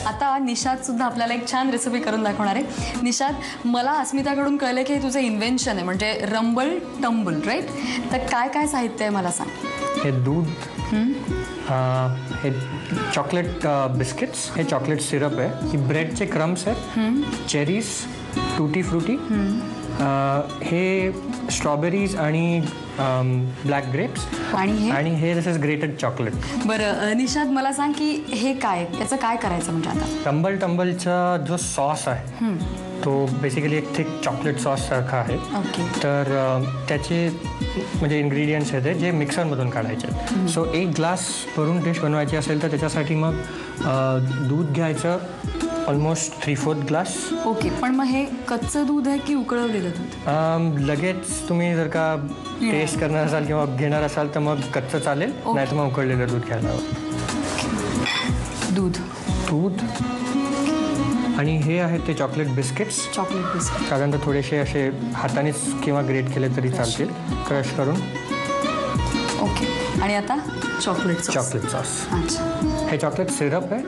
आता निशाद सुद्धा आपल्याला एक छान रेसिपी करून दाखवणार आहे. निशाद, मला अस्मिताकडून कळलं की हे तुझं इन्व्हेन्शन आहे, म्हणजे रंबल टंबल, राईट? तर काय काय साहित्य आहे मला सांग. हे दूध, हे चॉकलेट बिस्किट्स, हे चॉकलेट सिरप आहे, ही ब्रेडचे क्रम्स आहेत, चेरीज, टूटी फ्रुटी, हे स्ट्रॉबेरीज आणि ब्लॅक ग्रेप्स, आणि हे दिस इज ग्रेटेड चॉकलेट. बरं निशाद, मला सांग की हे काय, याचं काय करायचं म्हणजे आता. रंबल टंबलचा जो सॉस आहे तो बेसिकली एक थिक चॉकलेट सॉस सारखा आहे. तर त्याचे म्हणजे इन्ग्रेडियंट्स आहेत जे मिक्सरमधून काढायचे आहेत. सो एक ग्लास भरून डिश बनवायची असेल तर त्याच्यासाठी मग दूध घ्यायचं ऑलमोस्ट 3/4 ग्लास. ओके, पण मग हे कच्चं दूध आहे की उकळवलेलं दूध? लगेच तुम्ही जर का टेस्ट करणार असाल किंवा घेणार असाल तर मग कच्चं चालेल, नाही तर मग उकळलेलं दूध घ्यायला हवं. दूध आणि हे आहेत ते चॉकलेट बिस्किट्स. साधारणतः थोडेसे असे हातानेच किंवा ग्रेट केले तरी चालतील, क्रश करून. ओके, आणि आता चॉकलेट सॉस. हे चॉकलेट सिरप आहे,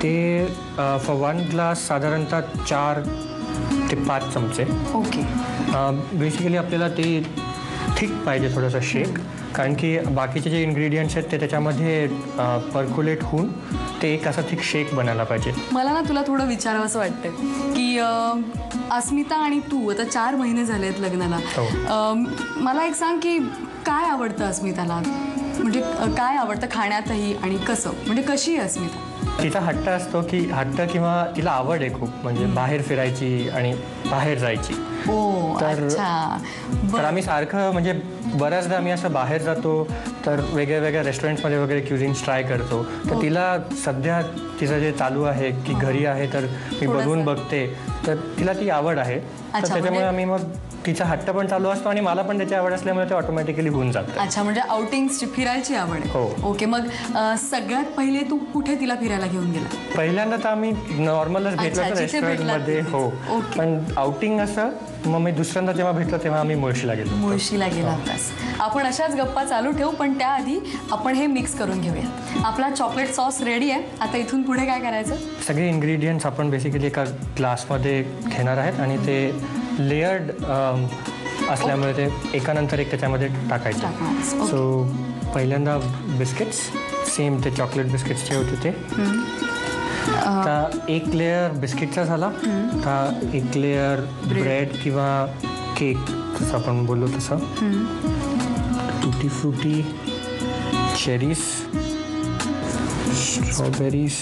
ते फॉर 1 ग्लास साधारणतः 4 ते 5 चमचे. ओके. बेसिकली आपल्याला ते थिक पाहिजे थोडंसं शेक, कारण की बाकीचे जे इन्ग्रेडियंट्स आहेत ते त्याच्यामध्ये पर्क्युलेट होऊन ते एक असा थिक शेक बनायला पाहिजे. मला ना तुला थोडं विचारावं असं वाटतं की अस्मिता आणि तू आता 4 महिने झाले आहेत लग्नाला. मला एक सांग की काय आवडतं अस्मिताला, म्हणजे काय आवडतं खाण्यातही आणि कसं, म्हणजे कशी आहे अस्मिता? तिचा हट्ट असतो की हट्ट किंवा तिला आवड आहे खूप, म्हणजे बाहेर फिरायची आणि बाहेर जायची. तर आम्ही सारखं म्हणजे बऱ्याचदा आम्ही असं बाहेर जातो तर वेगळ्या वेगळ्या रेस्टॉरंट्समध्ये वगैरे क्युझिन्स ट्राय करतो. तर तिला सध्या तिचं जे चालू आहे की घरी आहे तर मी बघून बघते, तर तिला ती आवड आहे. तर त्याच्यामुळे आम्ही मग तिचा हट्ट पण चालू असतो आणि मला पण त्याची आवड असल्यामुळे ते ऑटोमॅटिकली होऊन जातं. अच्छा, म्हणजे आउटिंग्सची फिरायची आवड आहे. हो. ओके, मग सगळ्यात पहिले तू कुठे तिला फिरायला घेऊन गेला? पहिल्यांदा तर आम्ही नॉर्मलच भेटलो होतो रेस्टॉरंटमध्ये. हो, पण आउटिंग असं मग मी दुसऱ्यांदा जेव्हा भेटलो तेव्हा आम्ही मुळशीला गेला होतास. आपण अशाच गप्पा चालू ठेवू, पण त्याआधी आपण हे मिक्स करून घेऊया. आपला चॉकलेट सॉस रेडी आहे. आता इथून पुढे काय करायचं? सगळे इन्ग्रेडियंट्स आपण बेसिकली एका ग्लासमध्ये घेणार आहेत आणि ते लेयर्ड असल्यामुळे ते एकानंतर एक त्याच्यामध्ये टाकायचं. सो पहिल्यांदा बिस्किट्स, सेम ते चॉकलेट बिस्किट्सचे होते ते. आता एक लेयर बिस्किटचा झाला, आता एक लेयर ब्रेड किंवा केक जसं आपण बोललो तसं, टूटी फ्रुटी, चेरीज, स्ट्रॉबेरीज.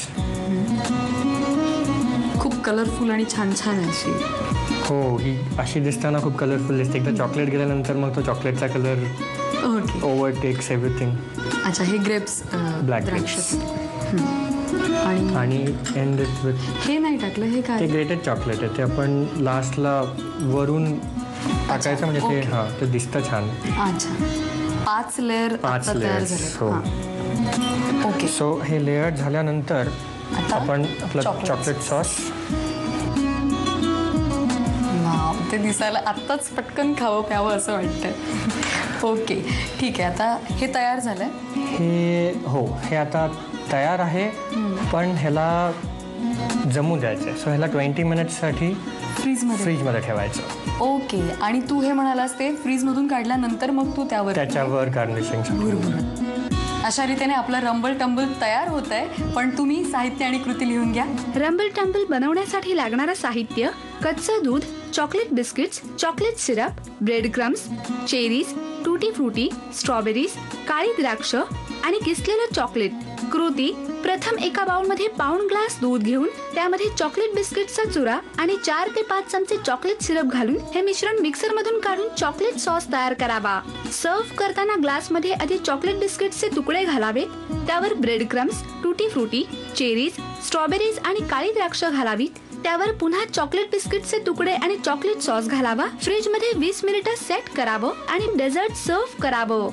खूप कलरफुल आणि छान छान आहे अशी. हो, ही अशी दिसताना खूप कलरफुल दिसते. एकदा चॉकलेट गेल्यानंतर मग तो चॉकलेटचा कलर ओव्हरटेक्स एव्हरीथिंग. अच्छा, हे ग्रेप्स, ब्लॅक ग्रेप्स. आणि एंड इट विथ हे नाही टाकलं, हे काय? ते ग्रेटेड चॉकलेट आहे, ते आपण लास्टला वरून टाकायचं, म्हणजे ते ते दिसतं छान. अच्छा, 5 लेअर तयार झाले. हो. ओके. सो हे लेअर झाल्यानंतर आपण आपलं चॉकलेट सॉस. ते दिसायला आत्ताच पटकन खावं प्यावं असं वाटतंय. ओके, ठीक आहे. आता हे तयार झालंय. हे आता तयार आहे, पण ह्याला जमू द्यायचं. सो ह्याला 20 मिनिट्ससाठी फ्रीजमध्ये ठेवायचं. ओके, आणि तू हे म्हणालास ते फ्रीजमधून काढल्यानंतर मग तू त्याच्यावर गार्निशिंग. अशा रीतीने आपलं रंबल टंबल तयार होत आहे. पण तुम्ही साहित्य आणि कृती लिहून घ्या. रंबल टंबल बनवण्यासाठी लागणारं साहित्य: कच्चं दूध, chocolate biscuits, chocolate syrup, bread crumbs, cherries, टूटी फ्रुटी, स्ट्रॉबेरीज, काळी द्राक्ष आणि किसलेलं चॉकलेट. कृती: प्रथम एका बाउलमध्ये पाऊण ग्लास दूध घेऊन त्यामध्ये चॉकलेट बिस्किटचा चुरा आणि 4 ते 5 चमचे चॉकलेट सिरप घालून हे मिश्रण मिक्सर मधून काढून चॉकलेट सॉस तयार करावा. सर्व्ह करताना ग्लासमध्ये आधी चॉकलेट बिस्किटचे तुकडे घालावेत, त्यावर ब्रेड क्रम्स, टूटी फ्रुटी, चेरीज, स्ट्रॉबेरीज आणि काळी द्राक्ष घालावीत, त्यावर पुन्हा चॉकलेट बिस्किटचे तुकडे आणि चॉकलेट सॉस घालावा. फ्रीज मध्ये 20 मिनिटं सेट करावं आणि डेझर्ट सर्व्ह करावं.